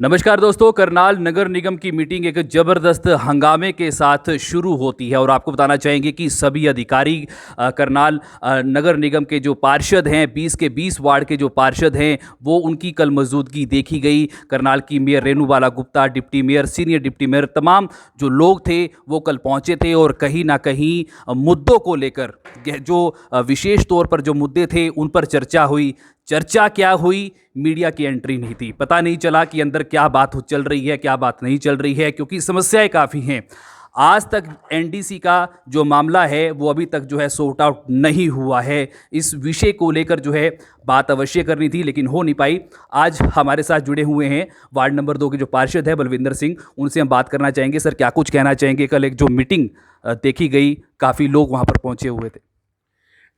नमस्कार दोस्तों, करनाल नगर निगम की मीटिंग एक जबरदस्त हंगामे के साथ शुरू होती है और आपको बताना चाहेंगे कि सभी अधिकारी करनाल नगर निगम के जो पार्षद हैं, 20 के 20 वार्ड के जो पार्षद हैं, वो उनकी कल मौजूदगी देखी गई। करनाल की mayor Renubala Gupta, deputy mayor, senior deputy mayor, तमाम जो लोग थे वो कल पहुंचे थे और कहीं ना कहीं मुद्दों को लेकर जो विशेष तौर पर जो मुद्दे थे उन पर चर्चा हुई। चर्चा क्या हुई, मीडिया की एंट्री नहीं थी, पता नहीं चला कि अंदर क्या बात चल रही है, क्या बात नहीं चल रही है, क्योंकि समस्याएं काफ़ी हैं। आज तक एनडीसी का जो मामला है वो अभी तक जो है सॉर्ट आउट नहीं हुआ है। इस विषय को लेकर जो है बात अवश्य करनी थी, लेकिन हो नहीं पाई। आज हमारे साथ जुड़े हुए हैं वार्ड नंबर 2 के जो पार्षद है बलविंदर सिंह, उनसे हम बात करना चाहेंगे। सर, क्या कुछ कहना चाहेंगे? कल एक जो मीटिंग देखी गई, काफ़ी लोग वहाँ पर पहुँचे हुए थे।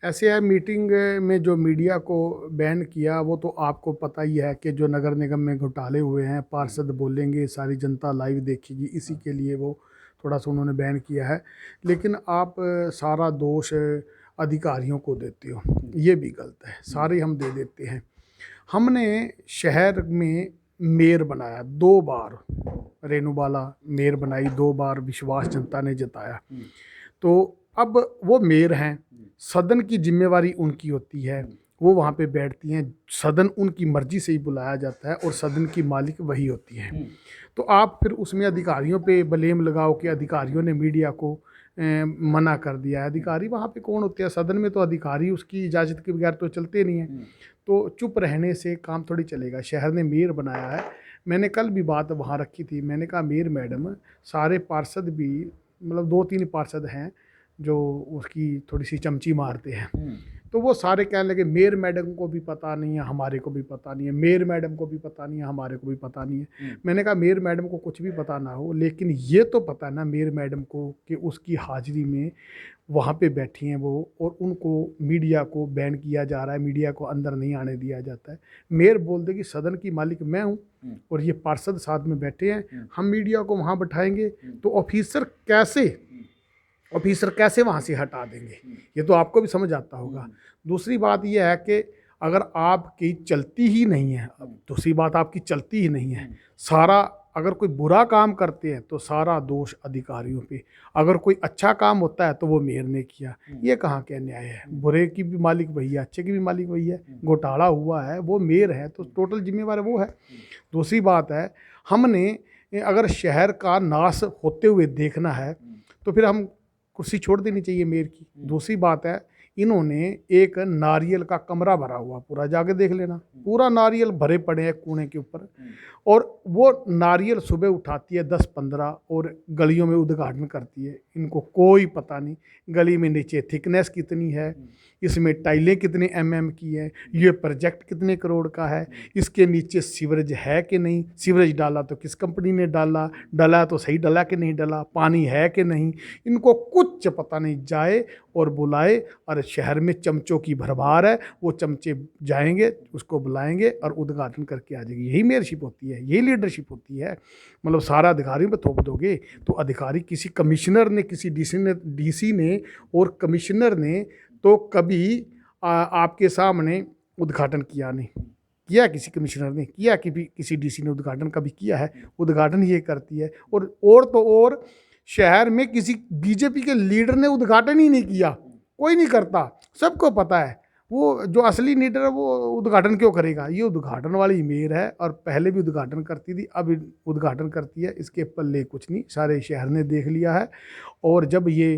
ऐसे है, मीटिंग में जो मीडिया को बैन किया वो तो आपको पता ही है कि जो नगर निगम में घोटाले हुए हैं, पार्षद बोलेंगे, सारी जनता लाइव देखेगी, इसी के लिए वो थोड़ा सा उन्होंने बैन किया है। लेकिन आप सारा दोष अधिकारियों को देते हो, ये भी गलत है। सारे हम दे देते हैं। हमने शहर में मेयर बनाया 2 बार, रेणुबाला मेयर बनाई 2 बार, विश्वास जनता ने जताया। तो अब वो मेयर हैं, सदन की जिम्मेवारी उनकी होती है, वो वहाँ पे बैठती हैं, सदन उनकी मर्जी से ही बुलाया जाता है और सदन की मालिक वही होती है। तो आप फिर उसमें अधिकारियों पे ब्लेम लगाओ कि अधिकारियों ने मीडिया को मना कर दिया है। अधिकारी वहाँ पे कौन होते हैं? सदन में तो अधिकारी उसकी इजाज़त के बगैर तो चलते नहीं हैं। तो चुप रहने से काम थोड़ी चलेगा। शहर ने मेयर बनाया है। मैंने कल भी बात वहाँ रखी थी, मैंने कहा मेयर मैडम, सारे पार्षद भी, मतलब 2-3 पार्षद हैं जो उसकी थोड़ी सी चमची मारते हैं, तो वो सारे कहने लगे मेयर मैडम को भी पता नहीं है, हमारे को भी पता नहीं है, मेयर मैडम को भी पता नहीं है, हमारे को भी पता नहीं है। मैंने कहा मेयर मैडम को कुछ भी पता ना हो, लेकिन ये तो पता है ना मेयर मैडम को कि उसकी हाजिरी में वहाँ पे बैठी हैं वो, और उनको मीडिया को बैन किया जा रहा है, मीडिया को अंदर नहीं आने दिया जाता है। मेयर बोल दे कि सदन की मालिक मैं हूँ और ये पार्षद साथ में बैठे हैं, हम मीडिया को वहाँ बैठाएंगे तो ऑफिसर कैसे वहाँ से हटा देंगे? ये तो आपको भी समझ आता होगा। दूसरी बात यह है कि अगर आपकी चलती ही नहीं है, दूसरी बात आपकी चलती ही नहीं है, सारा, अगर कोई बुरा काम करते हैं तो सारा दोष अधिकारियों पे, अगर कोई अच्छा काम होता है तो वो मेयर ने किया। ये कहाँ का न्याय है? बुरे की भी मालिक वही है, अच्छे की भी मालिक वही है। घोटाला हुआ है, वो मेयर है तो टोटल जिम्मेवार वो है। दूसरी बात है, हमने अगर शहर का नाश होते हुए देखना है तो फिर हम कुर्सी छोड़ देनी चाहिए मेयर की। दूसरी बात है, इन्होंने एक नारियल का कमरा भरा हुआ, पूरा जाके देख लेना, पूरा नारियल भरे पड़े हैं कूड़े के ऊपर, और वो नारियल सुबह उठाती है 10-15 और गलियों में उद्घाटन करती है। इनको कोई पता नहीं गली में नीचे थिकनेस कितनी है, इसमें टाइलें कितने mm की है, ये प्रोजेक्ट कितने करोड़ का है, इसके नीचे सीवरेज है कि नहीं, सीवरेज डाला तो किस कंपनी ने डाला, डाला तो सही डाला कि नहीं डाला, पानी है कि नहीं, इनको कुछ पता नहीं। जाए और बुलाए, और शहर में चमचों की भरमार है, वो चमचे जाएंगे, उसको बुलाएंगे और उद्घाटन करके आ जाएगी। यही मेयरशिप होती है, यही लीडरशिप होती है। मतलब सारा अधिकारियों पे थोप दोगे तो अधिकारी, किसी कमिश्नर ने, किसी डीसी ने और कमिश्नर ने तो कभी आपके सामने उद्घाटन किया नहीं किया, किसी कमिश्नर ने किया, कि भी किसी डीसी ने उद्घाटन कभी किया है? उद्घाटन ये करती है। और तो और शहर में किसी बीजेपी के लीडर ने उद्घाटन ही नहीं किया, कोई नहीं करता, सबको पता है। वो जो असली लीडर है वो उद्घाटन क्यों करेगा? ये उद्घाटन वाली मेयर है, और पहले भी उद्घाटन करती थी, अब उद्घाटन करती है। इसके पल्ले कुछ नहीं, सारे शहर ने देख लिया है। और जब ये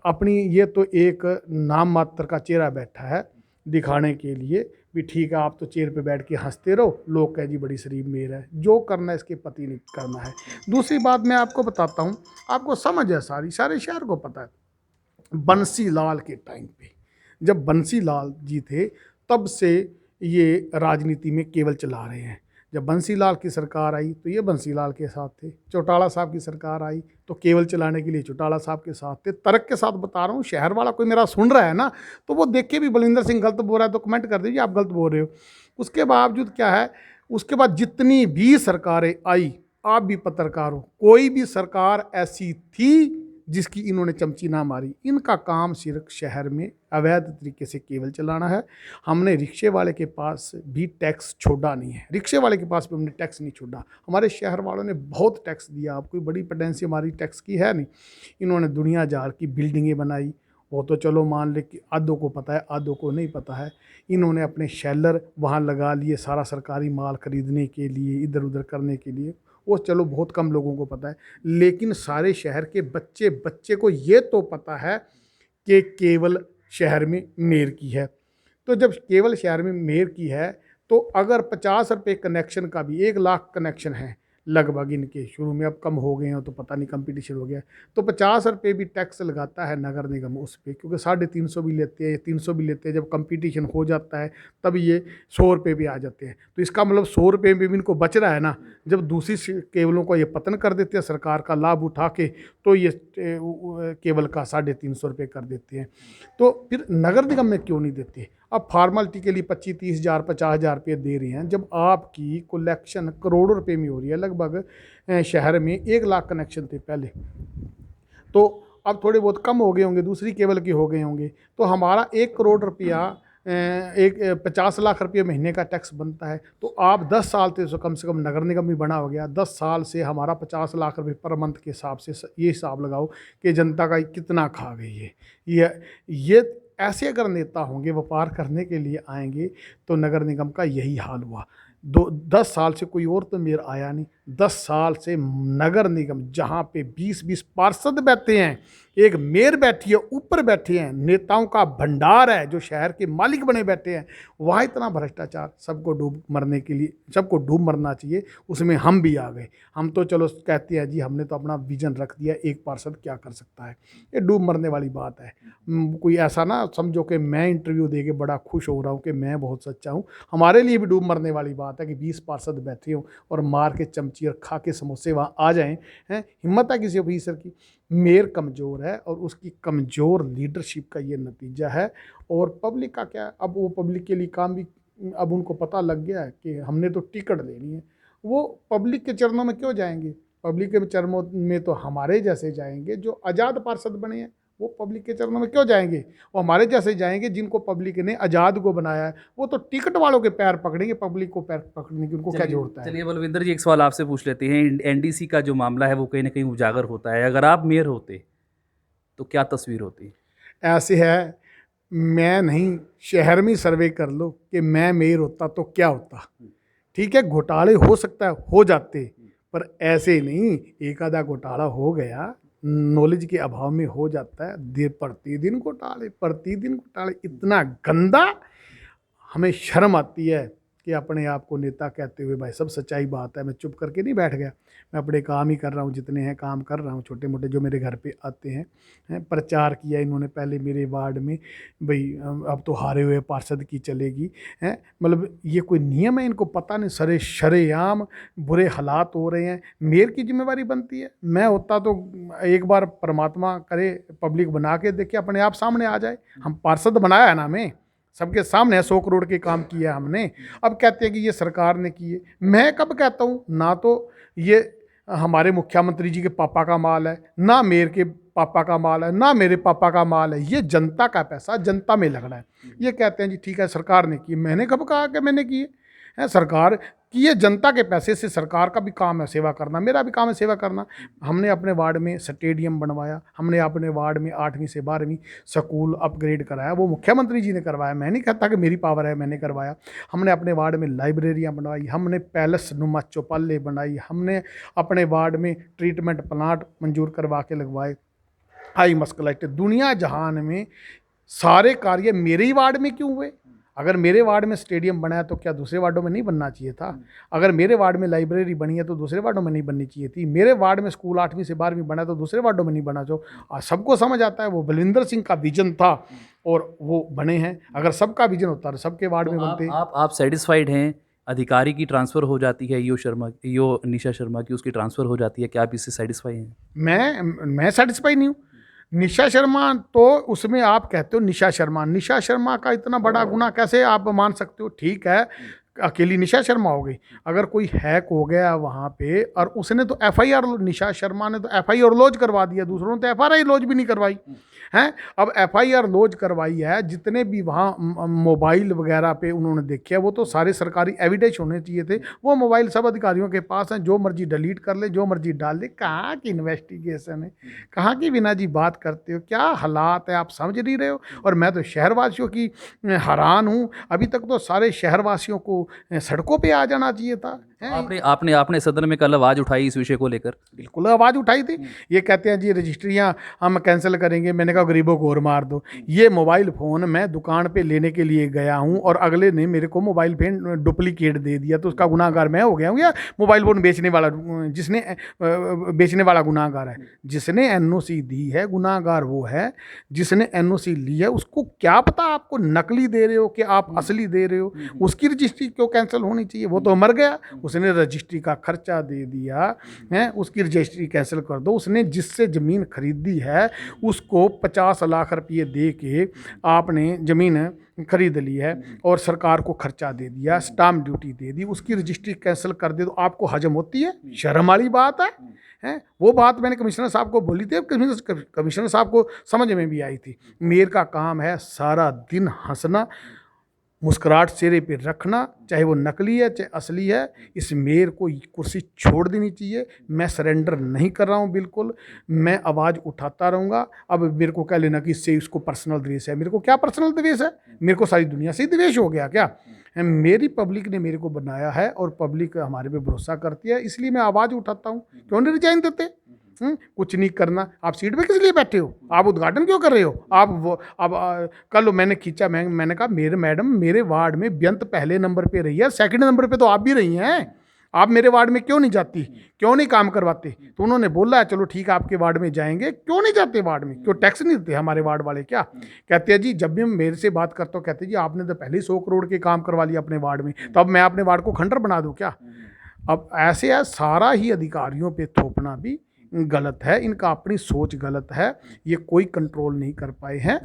अपनी, ये तो एक नाम मात्र का चेहरा बैठा है दिखाने के लिए भी, ठीक है आप तो चेयर पे बैठ के हंसते रहो, लोग कह जी बड़ी शरीफ मेयर है, जो करना है इसके पति नहीं करना है। दूसरी बात मैं आपको बताता हूँ, आपको समझ है, सारे शहर को पता है। बंसी लाल के टाइम पे, जब बंसी लाल जी थे, तब से ये राजनीति में केवल चला रहे हैं। जब बंसी लाल की सरकार आई तो ये बंसी लाल के साथ थे, चौटाला साहब की सरकार आई तो केवल चलाने के लिए चौटाला साहब के साथ थे। तर्क के साथ बता रहा हूँ, शहर वाला कोई मेरा सुन रहा है ना तो वो देख के भी बलविंदर सिंह गलत बोल रहा है तो कमेंट कर दीजिए आप गलत बोल रहे हो। उसके बावजूद क्या है, उसके बाद जितनी भी सरकारें आई, आप भी पत्रकार हो, कोई भी सरकार ऐसी थी जिसकी इन्होंने चमची ना मारी। इनका काम सिर्फ शहर में अवैध तरीके से केबल चलाना है। हमने रिक्शे वाले के पास भी टैक्स छोड़ा नहीं है, रिक्शे वाले के पास भी हमने टैक्स नहीं छोड़ा। हमारे शहर वालों ने बहुत टैक्स दिया, अब कोई बड़ी पेंडेंसी हमारी टैक्स की है नहीं। इन्होंने दुनिया जार की बिल्डिंगें बनाई, वो तो चलो मान ले कि आधों को पता है, आधों को नहीं पता है। इन्होंने अपने शेलर वहाँ लगा लिए सारा सरकारी माल खरीदने के लिए, इधर उधर करने के लिए, वो चलो बहुत कम लोगों को पता है। लेकिन सारे शहर के बच्चे बच्चे को ये तो पता है कि केवल शहर में मेयर की है। तो जब केवल शहर में मेयर की है तो अगर 50 रुपये कनेक्शन का भी 1 लाख कनेक्शन है लगभग इनके, शुरू में अब कम हो गए हैं तो पता नहीं कंपटीशन हो गया, तो 50 रुपये भी टैक्स लगाता है नगर निगम उस पर, क्योंकि 350 भी लेते हैं, 300 भी लेते हैं। जब कंपटीशन हो जाता है तब ये 100 रुपये भी आ जाते हैं। तो इसका मतलब 100 रुपये में भी इनको बच रहा है ना। जब दूसरी केबलों को ये पतन कर देते हैं सरकार का लाभ उठा के, तो ये केबल का 350 रुपये कर देते हैं। तो फिर नगर निगम में क्यों नहीं देते? अब फॉर्मेलिटी के लिए 25-30 हज़ार 50 हज़ार रुपये दे रहे हैं, जब आपकी कलेक्शन करोड़ों रुपए में हो रही है। लगभग शहर में 1 लाख कनेक्शन थे पहले, तो अब थोड़े बहुत कम हो गए होंगे, दूसरी केबल के हो गए होंगे। तो हमारा 1 करोड़ रुपया 50 लाख रुपये महीने का टैक्स बनता है। तो आप 10 साल से कम नगर निगम भी बना हो गया, 10 साल से हमारा 50 लाख रुपये पर मंथ के हिसाब से ये हिसाब लगाओ कि जनता का कितना खा गई है। ये ऐसे अगर नेता होंगे, व्यापार करने के लिए आएंगे, तो नगर निगम का यही हाल हुआ। 10 साल से कोई और तो मेयर आया नहीं। 10 साल से नगर निगम जहाँ पे 20-20 पार्षद बैठते हैं, एक मेयर बैठी है, ऊपर बैठे हैं, नेताओं का भंडार है जो शहर के मालिक बने बैठे हैं, वहाँ इतना भ्रष्टाचार, सबको डूब मरने के लिए, सबको डूब मरना चाहिए। उसमें हम भी आ गए। हम तो चलो कहते हैं जी हमने तो अपना विजन रख दिया, एक पार्षद क्या कर सकता है। ये डूब मरने वाली बात है। कोई ऐसा ना समझो कि मैं इंटरव्यू दे के बड़ा खुश हो रहा हूँ कि मैं बहुत सच्चा हूँ। हमारे लिए भी डूब मरने वाली बात है कि 20 पार्षद बैठे हों और मार के चमची और खा के समोसे वहाँ आ जाएं। हैं, हिम्मत है किसी ऑफिसर की? मेयर कमज़ोर है और उसकी कमज़ोर लीडरशिप का ये नतीजा है। और पब्लिक का क्या है, अब वो पब्लिक के लिए काम भी, अब उनको पता लग गया है कि हमने तो टिकट लेनी है। वो पब्लिक के चरणों में क्यों जाएंगे? पब्लिक के चरणों में तो हमारे जैसे जाएंगे जो आज़ाद पार्षद बने हैं। वो पब्लिक के चरणों में क्यों जाएंगे? वो हमारे जैसे जाएंगे जिनको पब्लिक ने आज़ाद को बनाया है। वो तो टिकट वालों के पैर पकड़ेंगे, पपब्लिक को पैर पकड़ने की उनको क्या जरूरत है? चलिए बलविंदर जी, एक सवाल आपसे पूछ लेते हैं। एनडीसी का जो मामला है वो कहीं ना कहीं उजागर होता है। अगर आप मेयर होते तो क्या तस्वीर होती? ऐसे है, मैं नहीं, शहर में सर्वे कर लो कि मैं मेयर होता तो क्या होता। ठीक है, घोटाले हो सकता है, हो जाते, पर ऐसे नहीं। एक आधा घोटाला हो गया, नॉलेज के अभाव में हो जाता है। प्रतिदिन घोटाले, इतना गंदा। हमें शर्म आती है कि अपने आप को नेता कहते हुए। भाई सब सच्चाई बात है, मैं चुप करके नहीं बैठ गया, मैं अपने काम ही कर रहा हूँ, जितने हैं काम कर रहा हूँ, छोटे मोटे जो मेरे घर पे आते हैं। प्रचार किया इन्होंने पहले मेरे वार्ड में, भाई अब तो हारे हुए पार्षद की चलेगी हैं। मतलब ये कोई नियम है? इनको पता नहीं। शरेआम बुरे हालात हो रहे हैं, मेयर की जिम्मेवारी बनती है। मैं होता तो एक बार परमात्मा करे पब्लिक बना के देखे, अपने आप सामने आ जाए। हम पार्षद बनाया है ना, हमें सबके सामने 100 करोड़ के काम किया हमने। अब कहते हैं कि ये सरकार ने किए। मैं कब कहता हूँ? ना तो ये हमारे मुख्यमंत्री जी के पापा का माल है, ना मेयर के पापा का माल है, ना मेरे पापा का माल है। ये जनता का पैसा जनता में लग रहा है। ये कहते हैं जी ठीक है सरकार ने किए। मैंने कब कहा कि मैंने किए हैं? सरकार की ये जनता के पैसे से सरकार का भी काम है सेवा करना, मेरा भी काम है सेवा करना। हमने अपने वार्ड में स्टेडियम बनवाया, हमने अपने वार्ड में 8वीं से 12वीं स्कूल अपग्रेड कराया, वो मुख्यमंत्री जी ने करवाया। मैं नहीं कहता कि मेरी पावर है, मैंने करवाया। हमने अपने वार्ड में लाइब्रेरियाँ बनवाई, हमने पैलेस नुमा चौपाले बनाई, हमने अपने वार्ड में ट्रीटमेंट प्लांट मंजूर करवा के लगवाए। हाई मस्कुलाइटिस, दुनिया जहान में सारे कार्य मेरे ही वार्ड में क्यों हुए? अगर मेरे वार्ड में स्टेडियम बना है तो क्या दूसरे वार्डों में नहीं बनना चाहिए था? अगर मेरे वार्ड में लाइब्रेरी बनी है तो दूसरे वार्डों में नहीं बननी चाहिए थी? मेरे वार्ड में स्कूल 8वीं से 12वीं बना है तो दूसरे वार्डों में नहीं बना? जो सबको समझ आता है वो बलविंदर सिंह का विजन था और वो बने हैं। अगर सबका विजन होता तो सबके वार्ड में बनते। आप सेटिस्फाइड हैं? अधिकारी की ट्रांसफ़र हो जाती है, यो निशा शर्मा की, उसकी ट्रांसफ़र हो जाती है, क्या आप इससे सेटिस्फाई हैं? मैं सेटिस्फाई नहीं हूँ। निशा शर्मा तो उसमें आप कहते हो निशा शर्मा का इतना बड़ा गुनाह कैसे आप मान सकते हो? ठीक है, अकेली निशा शर्मा हो गई, अगर कोई हैक हो गया वहाँ पे और उसने तो एफआईआर, निशा शर्मा ने तो एफआईआर लॉन्च करवा दिया, दूसरों ने तो एफआईआर लॉन्च भी नहीं करवाई हैं। अब एफआईआर लॉन्च करवाई है, जितने भी वहाँ मोबाइल वगैरह पे उन्होंने देखे वो तो सारे सरकारी एविडेंस होने चाहिए थे। वो मोबाइल सब अधिकारियों के पास हैं, जो मर्जी डिलीट कर ले, जो मर्जी डाल ले। कहाँ की इन्वेस्टिगेशन है, कहाँ की बिना जी बात करते हो, क्या हालात है आप समझ नहीं रहे हो। और मैं तो शहरवासियों की हैरान हूँ, अभी तक तो सारे शहरवासियों को सड़कों पे आ जाना चाहिए था। आपने आपने आपने सदन में कल आवाज उठाई इस विषय को लेकर? बिल्कुल आवाज़ उठाई थी। ये कहते हैं जी रजिस्ट्रियाँ हम कैंसिल करेंगे, मैंने कहा गरीबों को और मार दो। ये मोबाइल फ़ोन मैं दुकान पे लेने के लिए गया हूँ और अगले ने मेरे को मोबाइल फ़ोन डुप्लीकेट दे दिया, तो उसका गुनाहगार मैं हो गया हूँ या मोबाइल फ़ोन बेचने वाला, जिसने बेचने वाला गुनाहगार है? जिसने एनओसी दी है गुनाहगार वो है, जिसने एनओसी ली है उसको क्या पता आपको नकली दे रहे हो कि आप असली दे रहे हो। उसकी रजिस्ट्री क्यों कैंसिल होनी चाहिए? वो तो मर गया, उसने रजिस्ट्री का खर्चा दे दिया है, उसकी रजिस्ट्री कैंसिल कर दो। उसने जिससे ज़मीन खरीदी है उसको 50 लाख रुपये दे के आपने ज़मीन खरीद ली है और सरकार को खर्चा दे दिया, स्टाम्प ड्यूटी दे दी, उसकी रजिस्ट्री कैंसिल कर दे तो आपको हजम होती है? शर्म वाली बात है। हैं वो बात मैंने कमिश्नर साहब को बोली थी, कमिश्नर साहब को समझ में भी आई थी। मेयर का काम है सारा दिन हंसना, मुस्कुराहट चेहरे पे रखना, चाहे वो नकली है चाहे असली है। इस मेयर को कुर्सी छोड़ देनी चाहिए। मैं सरेंडर नहीं कर रहा हूँ, बिल्कुल मैं आवाज़ उठाता रहूँगा। अब मेरे को कह लेना कि इससे उसको पर्सनल द्वेष है, मेरे को क्या पर्सनल द्वेष है? मेरे को सारी दुनिया से ही द्वेष हो गया क्या? मेरी पब्लिक ने मेरे को बनाया है और पब्लिक हमारे पे भरोसा करती है, इसलिए मैं आवाज़ उठाता हूँ। क्यों नहीं रिजाइन देते? कुछ नहीं करना, आप सीट पे किस लिए बैठे हो? आप उद्घाटन क्यों कर रहे हो? आप वो अब कल मैंने खींचा, मैंने कहा मेरे मैडम मेरे वार्ड में बेअंत पहले नंबर पे रही है, सेकंड नंबर पे तो आप भी रही हैं, आप मेरे वार्ड में क्यों नहीं जाती, क्यों नहीं काम करवाते? तो उन्होंने बोला है चलो ठीक है आपके वार्ड में जाएंगे। क्यों नहीं जाते वार्ड में? क्यों टैक्स नहीं देते हमारे वार्ड वाले क्या? कहते हैं जी, जब भी मेरे से बात करता हूँ कहते हैं जी आपने तो पहले ही 100 करोड़ के काम करवा लिया अपने वार्ड में, तो अब मैं अपने वार्ड को खंडर बना दूँ क्या? अब ऐसे है, सारा ही अधिकारियों पे थोपना भी गलत है, इनका अपनी सोच गलत है, ये कोई कंट्रोल नहीं कर पाए हैं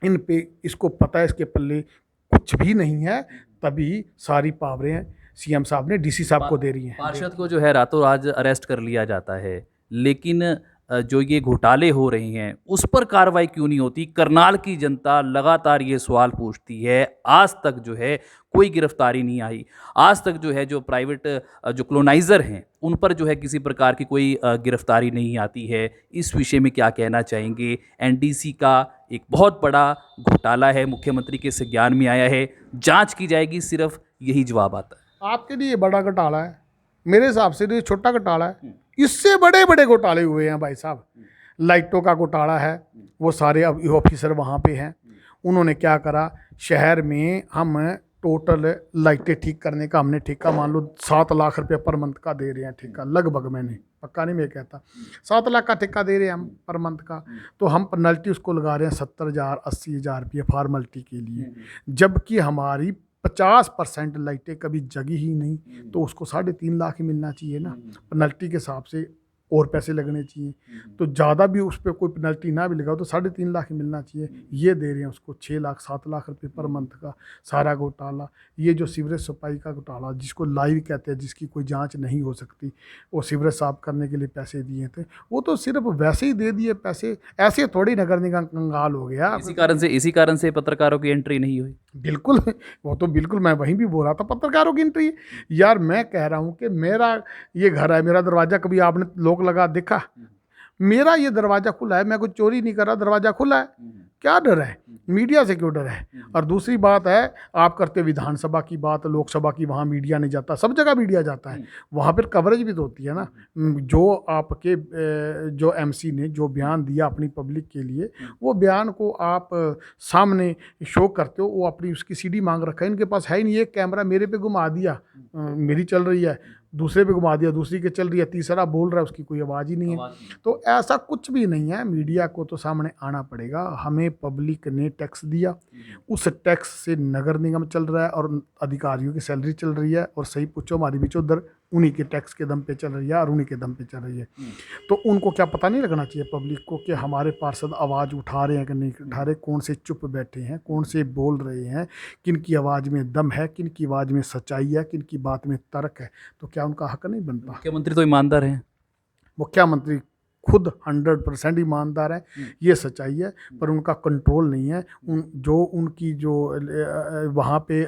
इन पे। इसको पता है इसके पल्ले कुछ भी नहीं है, तभी सारी पावरें सीएम साहब ने डीसी साहब को दे रही हैं। पार्षद को जो है रातों रात अरेस्ट कर लिया जाता है, लेकिन जो ये घोटाले हो रहे हैं उस पर कार्रवाई क्यों नहीं होती? करनाल की जनता लगातार ये सवाल पूछती है। आज तक जो है कोई गिरफ्तारी नहीं आई, आज तक जो है जो प्राइवेट जो कॉलोनाइज़र हैं उन पर जो है किसी प्रकार की कोई गिरफ्तारी नहीं आती है। इस विषय में क्या कहना चाहेंगे? एनडीसी का एक बहुत बड़ा घोटाला है, मुख्यमंत्री के संज्ञान में आया है, जांच की जाएगी, सिर्फ यही जवाब आता है। आपके लिए बड़ा घोटाला है, मेरे हिसाब से ये छोटा घोटाला है। इससे बड़े बड़े घोटाले हुए हैं भाई साहब। लाइटों का घोटाला है, वो सारे अब ऑफिसर वहाँ पे हैं, उन्होंने क्या करा, शहर में हम टोटल लाइटें ठीक करने का हमने ठेका मान लो 7 लाख रुपये पर मंथ का दे रहे हैं ठेका, लगभग, मैंने पक्का नहीं मैं कहता, 7 लाख का ठेका दे रहे हैं हम पर मंथ का। तो हम पेनल्टी उसको लगा रहे हैं 70,000 80,000 रुपये फॉर्मलिटी के लिए, जबकि हमारी 50% लाइटें कभी जगी ही नहीं, तो उसको 3.5 लाख ही मिलना चाहिए ना पेनल्टी के हिसाब से, और पैसे लगने चाहिए। तो ज़्यादा भी उस पर कोई पेनल्टी ना भी लगाओ तो 3.5 लाख ही मिलना चाहिए। ये दे रहे हैं उसको 6 लाख 7 लाख रुपए पर मंथ का सारा घोटाला। ये जो सीवरेज सफाई का घोटाला जिसको लाइव कहते हैं, जिसकी कोई जांच नहीं हो सकती, वो सीवरेज साफ करने के लिए पैसे दिए थे, वो तो सिर्फ वैसे ही दे दिए पैसे, ऐसे थोड़ी नगर निगम कंगाल हो गया। इसी कारण से पत्रकारों की एंट्री नहीं हुई। बिल्कुल, वो तो बिल्कुल मैं वहीं भी बोल रहा था पत्रकारों की एंट्री। यार मैं कह रहा हूँ कि मेरा ये घर है, मेरा दरवाज़ा कभी आपने लोक लगा देखा? मेरा ये दरवाज़ा खुला है, मैं कुछ चोरी नहीं कर रहा, दरवाज़ा खुला है, क्या डर है? मीडिया से क्यों डर है? और दूसरी बात है, आप करते विधानसभा की बात, लोकसभा की, वहाँ मीडिया नहीं जाता, सब जगह मीडिया जाता है, वहाँ पर कवरेज भी तो होती है ना। जो आपके जो एमसी ने जो बयान दिया अपनी पब्लिक के लिए, वो बयान को आप सामने शो करते हो, वो अपनी उसकी सीडी मांग रखा है, इनके पास है ही नहीं। एक कैमरा मेरे पे घुमा दिया, मेरी चल रही है, दूसरे पे घुमा दिया, दूसरी के चल रही है, तीसरा बोल रहा है, उसकी कोई आवाज़ ही नहीं है। तो ऐसा कुछ भी नहीं है, मीडिया को तो सामने आना पड़ेगा। हमें पब्लिक ने टैक्स दिया, उस टैक्स से नगर निगम चल रहा है और अधिकारियों की सैलरी चल रही है, और सही पूछो हमारी भी चौधर उन्हीं के टैक्स के दम पे चल रही है और उन्हीं के दम पे चल रही है। तो उनको क्या पता नहीं लगना चाहिए पब्लिक को कि हमारे पार्षद आवाज़ उठा रहे हैं कि नहीं उठा रहे, कौन से चुप बैठे हैं, कौन से बोल रहे हैं, किन की आवाज़ में दम है, किन की आवाज़ में सच्चाई है, किन की बात में तर्क है। तो क्या उनका हक नहीं बनता? मुख्यमंत्री तो ईमानदार हैं। मुख्यमंत्री खुद 100% ईमानदार है, ये सच्चाई है, पर उनका कंट्रोल नहीं है। उनकी जो वहाँ पे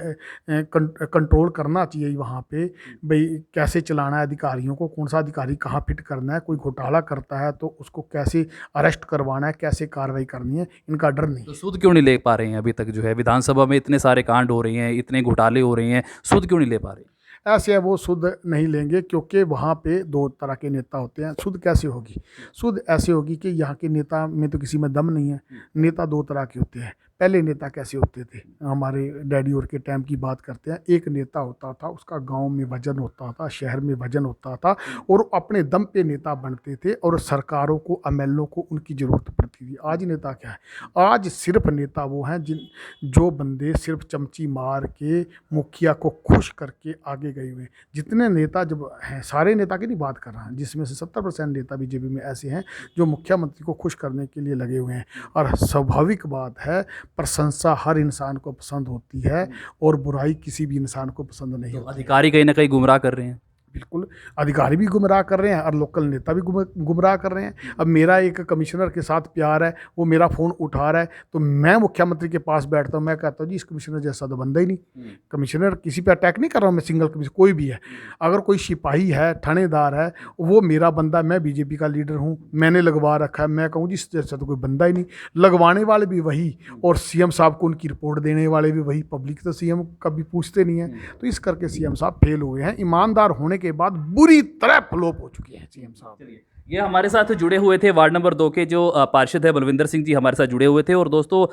कंट्रोल करना चाहिए वहाँ पे, भाई कैसे चलाना है अधिकारियों को, कौन सा अधिकारी कहाँ फिट करना है, कोई घोटाला करता है तो उसको कैसे अरेस्ट करवाना है, कैसे कार्रवाई करनी है, इनका डर नहीं। तो सूद क्यों नहीं ले पा रहे हैं अभी तक? जो है विधानसभा में इतने सारे कांड हो रहे हैं, इतने घोटाले हो रहे हैं, सूद क्यों नहीं ले पा रहे? ऐसे है वो सुध नहीं लेंगे क्योंकि वहाँ पे दो तरह के नेता होते हैं। सुध कैसे होगी? सुध ऐसे होगी कि यहाँ के नेता में तो किसी में दम नहीं है। नेता दो तरह के होते हैं। पहले नेता कैसे होते थे? हमारे डैडी और के टाइम की बात करते हैं। एक नेता होता था, उसका गांव में वजन होता था, शहर में वजन होता था और अपने दम पे नेता बनते थे और सरकारों को, एमएलओ को उनकी ज़रूरत पड़ती थी। आज नेता क्या है? आज सिर्फ नेता वो हैं जो बंदे सिर्फ चमची मार के मुखिया को खुश करके आगे गए हुए हैं। जितने नेता जब हैं, सारे नेता की नहीं बात कर रहा है, जिसमें से 70% नेता बीजेपी में ऐसे हैं जो मुख्यमंत्री को खुश करने के लिए लगे हुए हैं। और स्वाभाविक बात है, प्रशंसा हर इंसान को पसंद होती है और बुराई किसी भी इंसान को पसंद नहीं होती। अधिकारी कहीं ना कहीं गुमराह कर रहे हैं। बिल्कुल, अधिकारी भी गुमराह कर रहे हैं और लोकल नेता भी गुमराह कर रहे हैं। अब मेरा एक कमिश्नर के साथ प्यार है, वो मेरा फ़ोन उठा रहा है तो मैं मुख्यमंत्री के पास बैठता हूँ, मैं कहता हूँ जी इस कमिश्नर जैसा तो बंदा ही नहीं। कमिश्नर किसी पे अटैक नहीं कर रहा हूँ मैं, सिंगल कमिश्नर कोई भी है। अगर कोई सिपाही है, थानेदार है, वो मेरा बंदा, मैं बीजेपी का लीडर हूँ, मैंने लगवा रखा है, मैं कहूँ जी इस जैसा तो कोई बंदा ही नहीं। लगवाने वाले भी वही और सीएम साहब को उनकी रिपोर्ट देने वाले भी वही। पब्लिक तो सीएम कभी पूछते नहीं है। तो इस करके सीएम साहब फेल हुए हैं। ईमानदार होने के बाद बुरी तरह फ्लॉप हो चुके हैं सीएम साहब। ये हमारे साथ जुड़े हुए थे वार्ड नंबर 2 के जो पार्षद है बलविंदर सिंह जी, हमारे साथ जुड़े हुए थे। और दोस्तों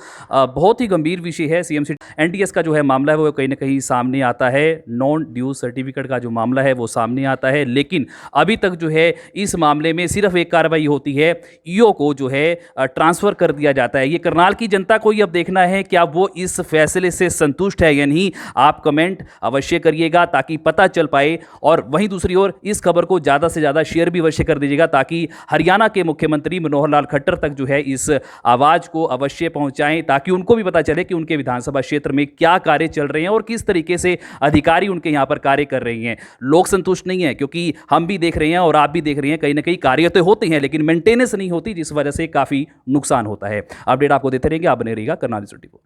बहुत ही गंभीर विषय है सीएमसी एनटीएस का जो है मामला है वो कहीं ना कहीं सामने आता है। नॉन ड्यू सर्टिफिकेट का जो मामला है वो सामने आता है, लेकिन अभी तक जो है इस मामले में सिर्फ एक कार्रवाई होती है, ईओ को जो है ट्रांसफ़र कर दिया जाता है। ये करनाल की जनता को ही अब देखना है क्या वो इस फैसले से संतुष्ट है या नहीं। आप कमेंट अवश्य करिएगा ताकि पता चल पाए। और वहीं दूसरी ओर इस खबर को ज़्यादा से ज़्यादा शेयर भी अवश्य कर दीजिएगा ताकि हरियाणा के मुख्यमंत्री मनोहर लाल खट्टर तक जो है इस आवाज को अवश्य पहुंचाएं, ताकि उनको भी पता चले कि उनके विधानसभा क्षेत्र में क्या कार्य चल रहे हैं और किस तरीके से अधिकारी उनके यहां पर कार्य कर रहे हैं। लोग संतुष्ट नहीं है क्योंकि हम भी देख रहे हैं और आप भी देख रहे हैं, कहीं ना कहीं कार्य तो होते हैं लेकिन मेंटेनेंस नहीं होती, जिस वजह से काफी नुकसान होता है। अपडेट आपको देते रहेंगे, आप बने रहिएगा कर्नाल 24।